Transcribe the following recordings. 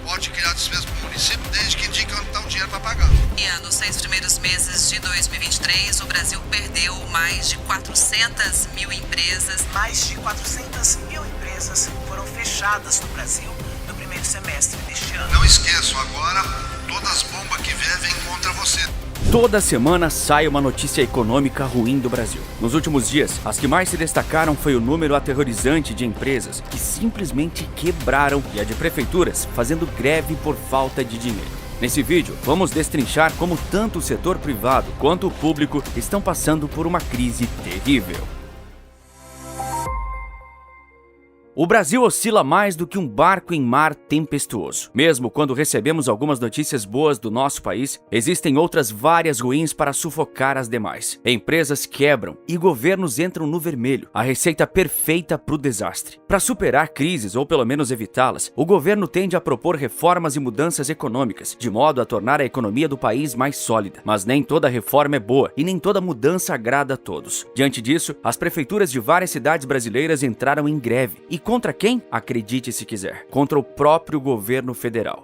pode criar despesa para o município desde que indique onde está o dinheiro para pagar. Nos 6 primeiros meses de 2023, o Brasil perdeu mais de 400 mil empresas. Mais de 400 mil empresas foram fechadas no Brasil no primeiro semestre deste ano. Não esqueçam, agora todas as bombas que vêm contra você. Toda semana sai uma notícia econômica ruim do Brasil. Nos últimos dias, as que mais se destacaram foi o número aterrorizante de empresas que simplesmente quebraram e a de prefeituras fazendo greve por falta de dinheiro. Nesse vídeo, vamos destrinchar como tanto o setor privado quanto o público estão passando por uma crise terrível. O Brasil oscila mais do que um barco em mar tempestuoso. Mesmo quando recebemos algumas notícias boas do nosso país, existem outras várias ruins para sufocar as demais. Empresas quebram e governos entram no vermelho, a receita perfeita para o desastre. Para superar crises ou pelo menos evitá-las, o governo tende a propor reformas e mudanças econômicas, de modo a tornar a economia do país mais sólida. Mas nem toda reforma é boa e nem toda mudança agrada a todos. Diante disso, as prefeituras de várias cidades brasileiras entraram em greve. E contra quem? Acredite se quiser. Contra o próprio governo federal.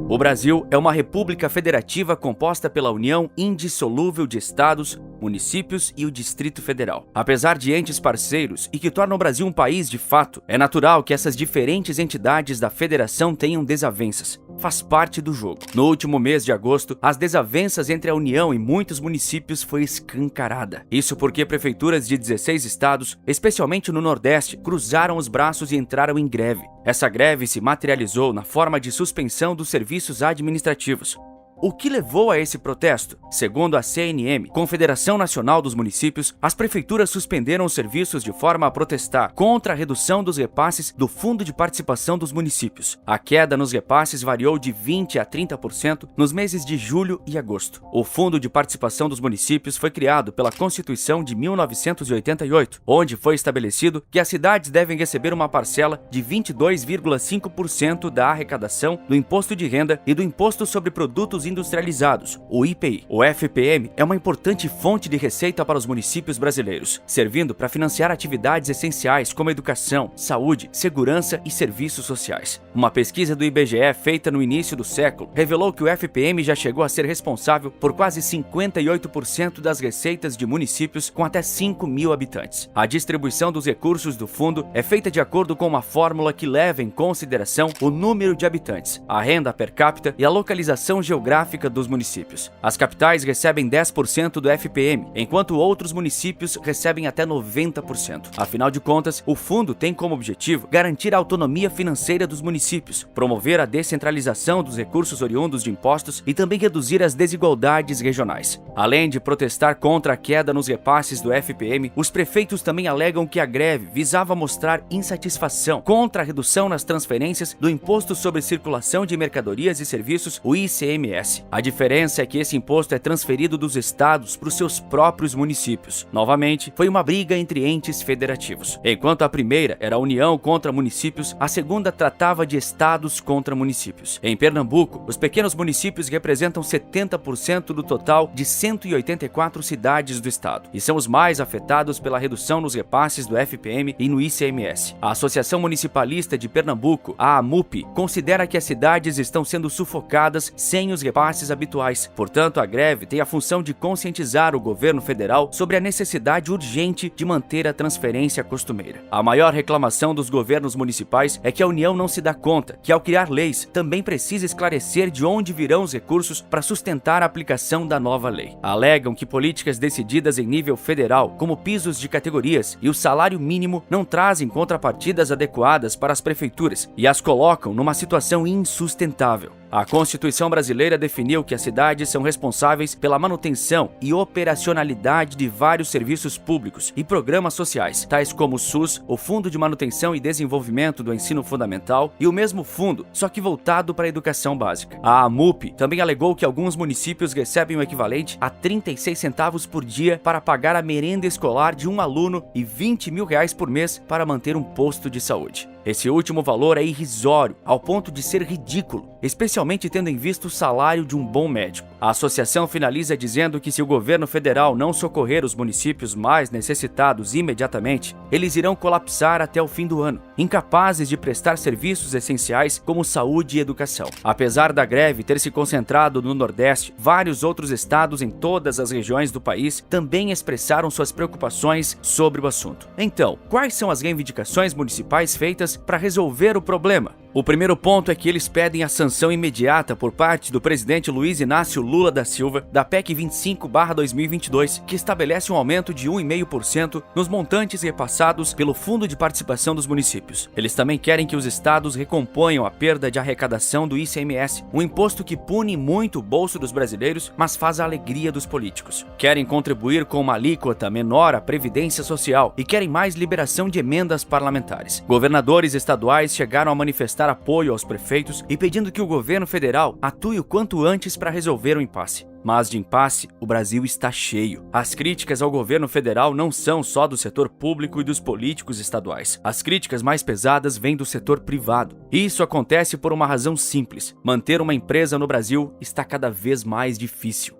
O Brasil é uma república federativa composta pela união indissolúvel de estados, municípios e o Distrito Federal. Apesar de entes parceiros e que tornam o Brasil um país de fato, é natural que essas diferentes entidades da federação tenham desavenças. Faz parte do jogo. No último mês de agosto, as desavenças entre a União e muitos municípios foi escancarada. Isso porque prefeituras de 16 estados, especialmente no Nordeste, cruzaram os braços e entraram em greve. Essa greve se materializou na forma de suspensão dos serviços administrativos. O que levou a esse protesto? Segundo a CNM, Confederação Nacional dos Municípios, as prefeituras suspenderam os serviços de forma a protestar contra a redução dos repasses do Fundo de Participação dos Municípios. A queda nos repasses variou de 20% a 30% nos meses de julho e agosto. O Fundo de Participação dos Municípios foi criado pela Constituição de 1988, onde foi estabelecido que as cidades devem receber uma parcela de 22,5% da arrecadação do Imposto de Renda e do Imposto sobre Produtos Industrializados, o IPI. O FPM é uma importante fonte de receita para os municípios brasileiros, servindo para financiar atividades essenciais como educação, saúde, segurança e serviços sociais. Uma pesquisa do IBGE feita no início do século revelou que o FPM já chegou a ser responsável por quase 58% das receitas de municípios com até 5 mil habitantes. A distribuição dos recursos do fundo é feita de acordo com uma fórmula que leva em consideração o número de habitantes, a renda per capita e a localização geográfica dos municípios. As capitais recebem 10% do FPM, enquanto outros municípios recebem até 90%. Afinal de contas, o fundo tem como objetivo garantir a autonomia financeira dos municípios, promover a descentralização dos recursos oriundos de impostos e também reduzir as desigualdades regionais. Além de protestar contra a queda nos repasses do FPM, os prefeitos também alegam que a greve visava mostrar insatisfação contra a redução nas transferências do Imposto sobre Circulação de Mercadorias e Serviços, o ICMS. A diferença é que esse imposto é transferido dos estados para os seus próprios municípios. Novamente, foi uma briga entre entes federativos. Enquanto a primeira era a União contra municípios, a segunda tratava de estados contra municípios. Em Pernambuco, os pequenos municípios representam 70% do total de 184 cidades do estado e são os mais afetados pela redução nos repasses do FPM e no ICMS. A Associação Municipalista de Pernambuco, a AMUP, considera que as cidades estão sendo sufocadas sem os repasses habituais. Portanto, a greve tem a função de conscientizar o governo federal sobre a necessidade urgente de manter a transferência costumeira. A maior reclamação dos governos municipais é que a União não se dá conta que, ao criar leis, também precisa esclarecer de onde virão os recursos para sustentar a aplicação da nova lei. Alegam que políticas decididas em nível federal, como pisos de categorias e o salário mínimo, não trazem contrapartidas adequadas para as prefeituras e as colocam numa situação insustentável. A Constituição brasileira definiu que as cidades são responsáveis pela manutenção e operacionalidade de vários serviços públicos e programas sociais, tais como o SUS, o Fundo de Manutenção e Desenvolvimento do Ensino Fundamental e o mesmo fundo, só que voltado para a educação básica. A AMUP também alegou que alguns municípios recebem o equivalente a 36 centavos por dia para pagar a merenda escolar de um aluno e R$20 mil por mês para manter um posto de saúde. Esse último valor é irrisório, ao ponto de ser ridículo, especialmente tendo em vista o salário de um bom médico. A associação finaliza dizendo que se o governo federal não socorrer os municípios mais necessitados imediatamente, eles irão colapsar até o fim do ano, incapazes de prestar serviços essenciais como saúde e educação. Apesar da greve ter se concentrado no Nordeste, vários outros estados em todas as regiões do país também expressaram suas preocupações sobre o assunto. Então, quais são as reivindicações municipais feitas para resolver o problema? O primeiro ponto é que eles pedem a sanção imediata por parte do presidente Luiz Inácio Lula da Silva da PEC 25/2022, que estabelece um aumento de 1,5% nos montantes repassados pelo Fundo de Participação dos Municípios. Eles também querem que os estados recomponham a perda de arrecadação do ICMS, um imposto que pune muito o bolso dos brasileiros, mas faz a alegria dos políticos. Querem contribuir com uma alíquota menor à Previdência Social e querem mais liberação de emendas parlamentares. Governadores estaduais chegaram a manifestar apoio aos prefeitos e pedindo que o governo federal atue o quanto antes para resolver o impasse. Mas de impasse, o Brasil está cheio. As críticas ao governo federal não são só do setor público e dos políticos estaduais. As críticas mais pesadas vêm do setor privado. E isso acontece por uma razão simples: manter uma empresa no Brasil está cada vez mais difícil.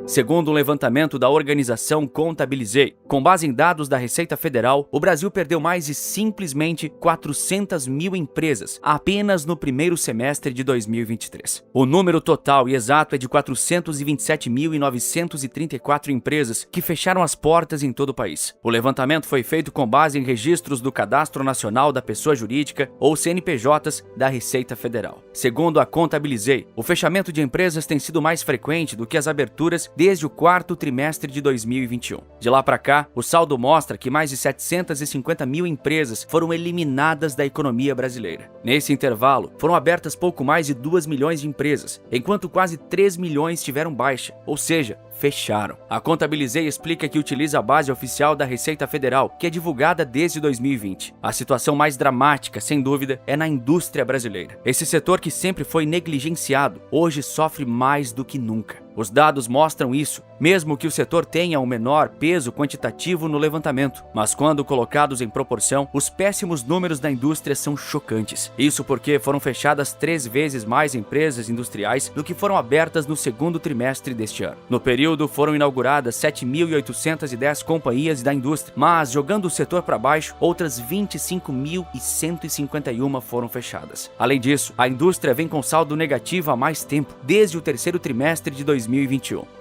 Segundo um levantamento da organização Contabilizei, com base em dados da Receita Federal, o Brasil perdeu mais de simplesmente 400 mil empresas apenas no primeiro semestre de 2023. O número total e exato é de 427.934 empresas que fecharam as portas em todo o país. O levantamento foi feito com base em registros do Cadastro Nacional da Pessoa Jurídica, ou CNPJs, da Receita Federal. Segundo a Contabilizei, o fechamento de empresas tem sido mais frequente do que as aberturas desde o quarto trimestre de 2021. De lá para cá, o saldo mostra que mais de 750 mil empresas foram eliminadas da economia brasileira. Nesse intervalo, foram abertas pouco mais de 2 milhões de empresas, enquanto quase 3 milhões tiveram baixa, ou seja, fecharam. A Contabilizei explica que utiliza a base oficial da Receita Federal, que é divulgada desde 2020. A situação mais dramática, sem dúvida, é na indústria brasileira. Esse setor que sempre foi negligenciado, hoje sofre mais do que nunca. Os dados mostram isso, mesmo que o setor tenha um menor peso quantitativo no levantamento. Mas quando colocados em proporção, os péssimos números da indústria são chocantes. Isso porque foram fechadas 3 vezes mais empresas industriais do que foram abertas no segundo trimestre deste ano. No período, foram inauguradas 7.810 companhias da indústria, mas jogando o setor para baixo, outras 25.151 foram fechadas. Além disso, a indústria vem com saldo negativo há mais tempo, desde o terceiro trimestre de 2021.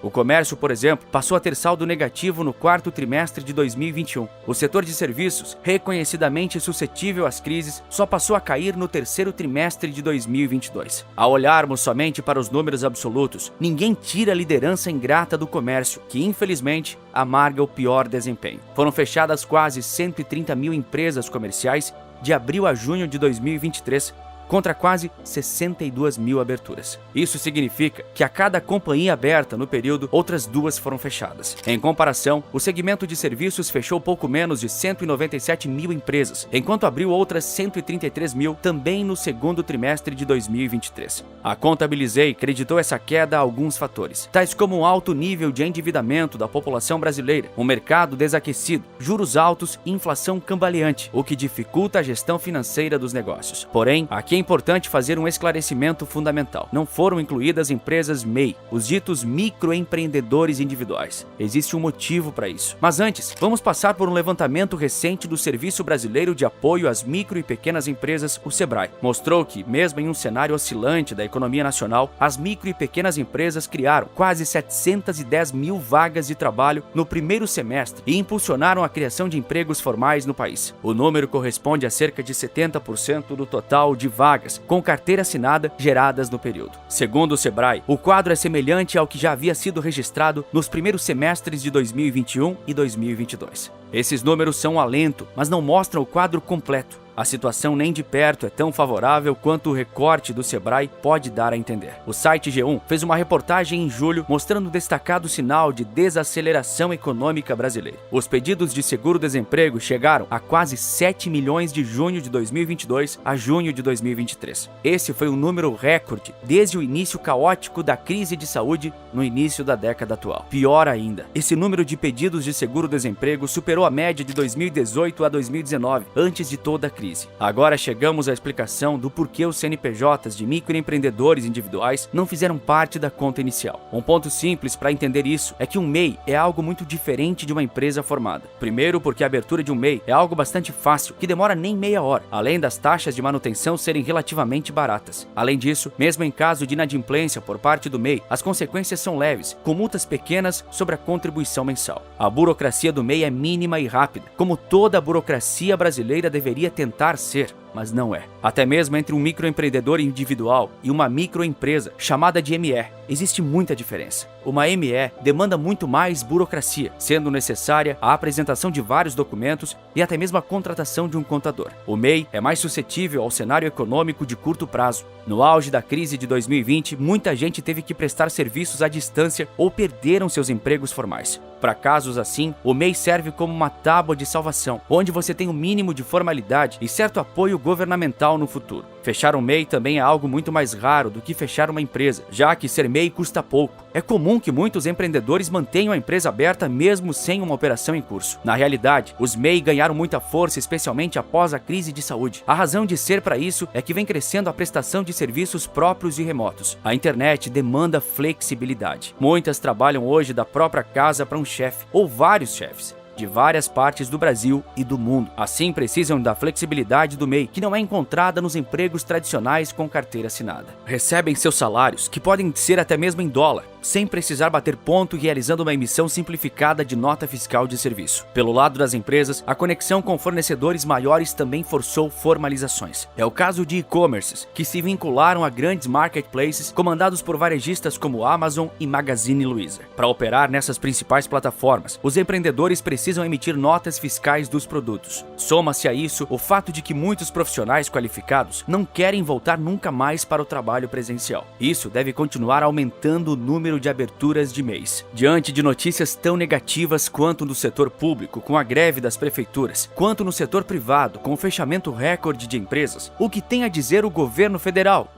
O comércio, por exemplo, passou a ter saldo negativo no quarto trimestre de 2021. O setor de serviços, reconhecidamente suscetível às crises, só passou a cair no terceiro trimestre de 2022. Ao olharmos somente para os números absolutos, ninguém tira a liderança ingrata do comércio, que infelizmente amarga o pior desempenho. Foram fechadas quase 130 mil empresas comerciais de abril a junho de 2023, contra quase 62 mil aberturas. Isso significa que a cada companhia aberta no período, outras 2 foram fechadas. Em comparação, o segmento de serviços fechou pouco menos de 197 mil empresas, enquanto abriu outras 133 mil também no segundo trimestre de 2023. A Contabilizei creditou essa queda a alguns fatores, tais como um alto nível de endividamento da população brasileira, um mercado desaquecido, juros altos e inflação cambaleante, o que dificulta a gestão financeira dos negócios. Porém, aqui é importante fazer um esclarecimento fundamental. Não foram incluídas empresas MEI, os ditos microempreendedores individuais. Existe um motivo para isso. Mas antes, vamos passar por um levantamento recente do Serviço Brasileiro de Apoio às Micro e Pequenas Empresas, o SEBRAE. Mostrou que, mesmo em um cenário oscilante da economia nacional, as micro e pequenas empresas criaram quase 710 mil vagas de trabalho no primeiro semestre e impulsionaram a criação de empregos formais no país. O número corresponde a cerca de 70% do total de vagas com carteira assinada geradas no período. Segundo o SEBRAE, o quadro é semelhante ao que já havia sido registrado nos primeiros semestres de 2021 e 2022. Esses números são um alento, mas não mostram o quadro completo. A situação nem de perto é tão favorável quanto o recorte do Sebrae pode dar a entender. O site G1 fez uma reportagem em julho mostrando um destacado sinal de desaceleração econômica brasileira. Os pedidos de seguro-desemprego chegaram a quase 7 milhões de junho de 2022 a junho de 2023. Esse foi um número recorde desde o início caótico da crise de saúde no início da década atual. Pior ainda, esse número de pedidos de seguro-desemprego superou a média de 2018 a 2019, antes de toda a crise. Agora chegamos à explicação do porquê os CNPJs de microempreendedores individuais não fizeram parte da conta inicial. Um ponto simples para entender isso é que um MEI é algo muito diferente de uma empresa formada. Primeiro, porque a abertura de um MEI é algo bastante fácil, que demora nem meia hora, além das taxas de manutenção serem relativamente baratas. Além disso, mesmo em caso de inadimplência por parte do MEI, as consequências são leves, com multas pequenas sobre a contribuição mensal. A burocracia do MEI é mínima e rápida, como toda a burocracia brasileira deveria tentar ser, mas não é. Até mesmo entre um microempreendedor individual e uma microempresa, chamada de ME, existe muita diferença. Uma ME demanda muito mais burocracia, sendo necessária a apresentação de vários documentos e até mesmo a contratação de um contador. O MEI é mais suscetível ao cenário econômico de curto prazo. No auge da crise de 2020, muita gente teve que prestar serviços à distância ou perderam seus empregos formais. Para casos assim, o MEI serve como uma tábua de salvação, onde você tem um mínimo de formalidade e certo apoio governamental no futuro. Fechar um MEI também é algo muito mais raro do que fechar uma empresa, já que ser MEI custa pouco. É comum que muitos empreendedores mantenham a empresa aberta mesmo sem uma operação em curso. Na realidade, os MEI ganharam muita força, especialmente após a crise de saúde. A razão de ser para isso é que vem crescendo a prestação de serviços próprios e remotos. A internet demanda flexibilidade. Muitas trabalham hoje da própria casa para um chefe ou vários chefes de várias partes do Brasil e do mundo. Assim, precisam da flexibilidade do MEI, que não é encontrada nos empregos tradicionais com carteira assinada. Recebem seus salários, que podem ser até mesmo em dólar, sem precisar bater ponto, realizando uma emissão simplificada de nota fiscal de serviço. Pelo lado das empresas, a conexão com fornecedores maiores também forçou formalizações. É o caso de e-commerces, que se vincularam a grandes marketplaces comandados por varejistas como Amazon e Magazine Luiza. Para operar nessas principais plataformas, os empreendedores precisam emitir notas fiscais dos produtos. Soma-se a isso o fato de que muitos profissionais qualificados não querem voltar nunca mais para o trabalho presencial. Isso deve continuar aumentando o número de aberturas de MEIs. Diante de notícias tão negativas quanto no setor público, com a greve das prefeituras, quanto no setor privado, com o fechamento recorde de empresas, o que tem a dizer o governo federal?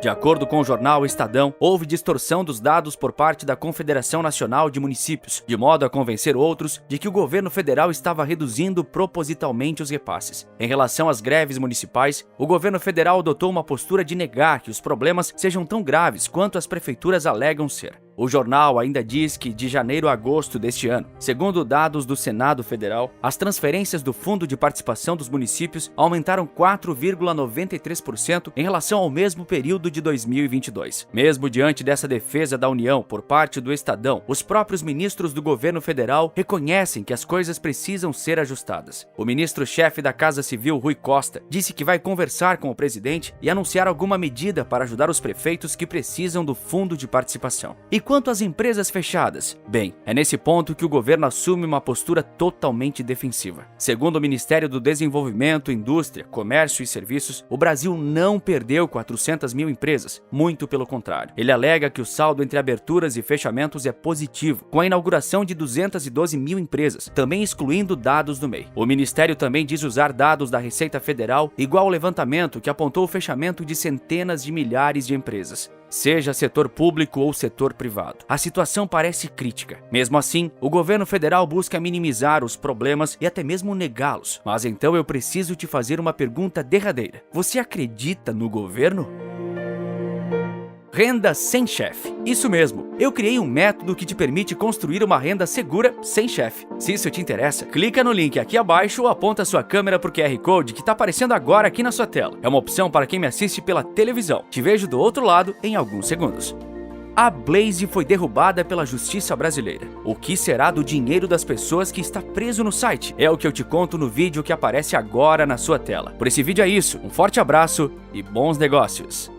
De acordo com o jornal Estadão, houve distorção dos dados por parte da Confederação Nacional de Municípios, de modo a convencer outros de que o governo federal estava reduzindo propositalmente os repasses. Em relação às greves municipais, o governo federal adotou uma postura de negar que os problemas sejam tão graves quanto as prefeituras alegam ser. O jornal ainda diz que, de janeiro a agosto deste ano, segundo dados do Senado Federal, as transferências do Fundo de Participação dos Municípios aumentaram 4,93% em relação ao mesmo período de 2022. Mesmo diante dessa defesa da União por parte do Estadão, os próprios ministros do governo federal reconhecem que as coisas precisam ser ajustadas. O ministro-chefe da Casa Civil, Rui Costa, disse que vai conversar com o presidente e anunciar alguma medida para ajudar os prefeitos que precisam do Fundo de Participação. E quanto às empresas fechadas? Bem, é nesse ponto que o governo assume uma postura totalmente defensiva. Segundo o Ministério do Desenvolvimento, Indústria, Comércio e Serviços, o Brasil não perdeu 400 mil empresas, muito pelo contrário. Ele alega que o saldo entre aberturas e fechamentos é positivo, com a inauguração de 212 mil empresas, também excluindo dados do MEI. O Ministério também diz usar dados da Receita Federal igual ao levantamento que apontou o fechamento de centenas de milhares de empresas, seja setor público ou setor privado. A situação parece crítica. Mesmo assim, o governo federal busca minimizar os problemas e até mesmo negá-los. Mas então eu preciso te fazer uma pergunta derradeira. Você acredita no governo? Renda sem chefe. Isso mesmo, eu criei um método que te permite construir uma renda segura sem chefe. Se isso te interessa, clica no link aqui abaixo ou aponta sua câmera para o QR Code que está aparecendo agora aqui na sua tela. É uma opção para quem me assiste pela televisão. Te vejo do outro lado em alguns segundos. A Blaze foi derrubada pela Justiça Brasileira. O que será do dinheiro das pessoas que está preso no site? É o que eu te conto no vídeo que aparece agora na sua tela. Por esse vídeo é isso, um forte abraço e bons negócios!